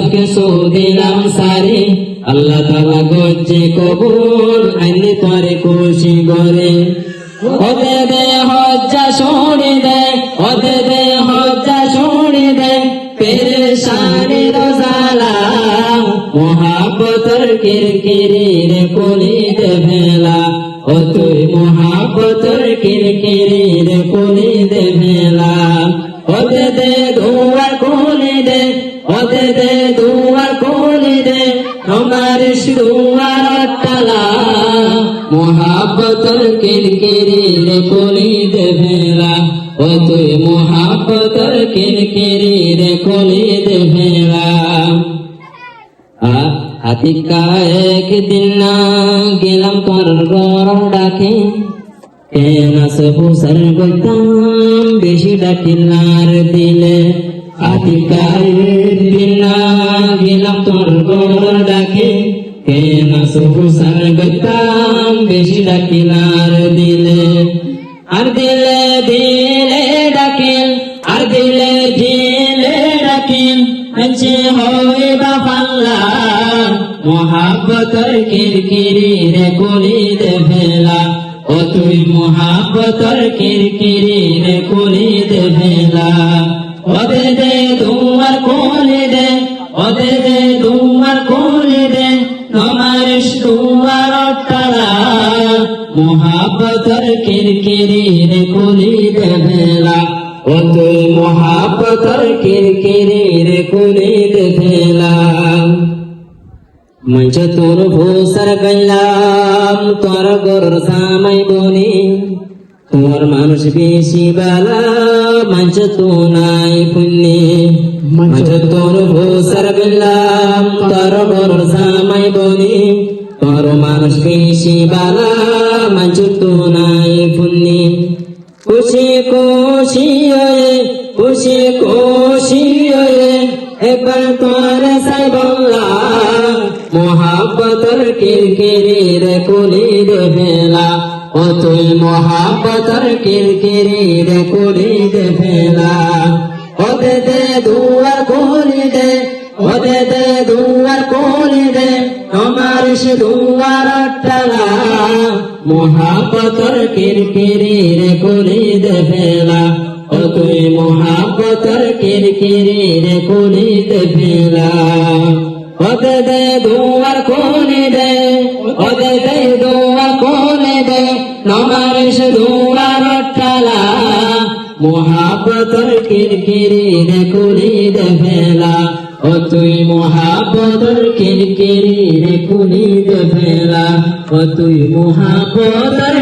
কিছু দিলাম সারি আল্লাহ তাআলা গজ্জে কবুল আইনি তোরে খুশি করে ওদে দে হজ্জা শুনি দে ওদে দে হজ্জা শুনি দে পেরেশানি রোজালা মোহাব্বতের কিরকিরির কলিদ ভেলা ও তুই মোহাব্বতের কিরকিরির কলিদ ভেলা ওদে দে দুয়ার খুলে দে ওদে দে দুয়ার খুলে দে আমার দুয়ার তালা মোহাব্বতের কিরকিরির কলিদ ভেলা ও তুই মোহাব্বতের কিরকিরির কলিদ ভেলা হাতিকা একদিন না গেলাম তোর ঘর ডাকে কেনাস হুসান বলতাম বেশি ডাকিলার দিলে হাতিকা একদিন না গেলাম তোর ঘর ডাকে কেনাস হুসান বলতাম বেশি ডাকিলার দিলে আর দিলে দিলে ডাকিল আর দিলে দিলে ডাকিল আচ্ছা হয় বা পাল্লা মোহাব্বতের কিরকিরির কলিদ ভেলা ও তুই মোহাব্বতের কিরকিরির কলিদ ভেলা ওদে দে দুয়ার খুলে দে ওদে দে দুয়ার খুলে দে তোমার দুয়ার তালা মোহাব্বতের কিরকিরির কলিদ ভেলা ও তুই মোহাব্বতের কিরকিরির কলিদ ভেলা মঞ্চ তোর ভূসার গেলাম তোর গরুর সামাই বনি তোর মানুষ বেশি বালা মঞ্চ তো নাই পুণ্যে মঞ্চ তোর ভূসার গেলাম তোর গরুর সামাই বনি তোর মানুষ বেশি বালা মঞ্চ তো নাই পুণ্যে খুশি খুশি হয়ে খুশি খুশি হয়ে একবার তোর সাই বললাম মোহাব্বতের কিরকিরির কলিদ ভেলা ও তুই মোহাব্বতের কিরকিরির কলিদ ভেলা ওদে দে দুয়ার খুলে দে ওদে দে দুয়ার খুলে দে তোমার সে দুয়ার তালা মোহাব্বতের কিরকিরির কলিদ ভেলা ও তুই মোহাব্বতের কিরকিরির কলিদ ভেলা ওদে দে দুয়ার খুলে দে ওদে দে দুয়ার খুলে দে তোমার সে দুয়ার তালা মোহাব্বতের কিরকিরির কলিদ ভেলা ও তুই মোহাব্বতের কিরকিরির কলিদ ভেলা ও তুই মোহাব্বতের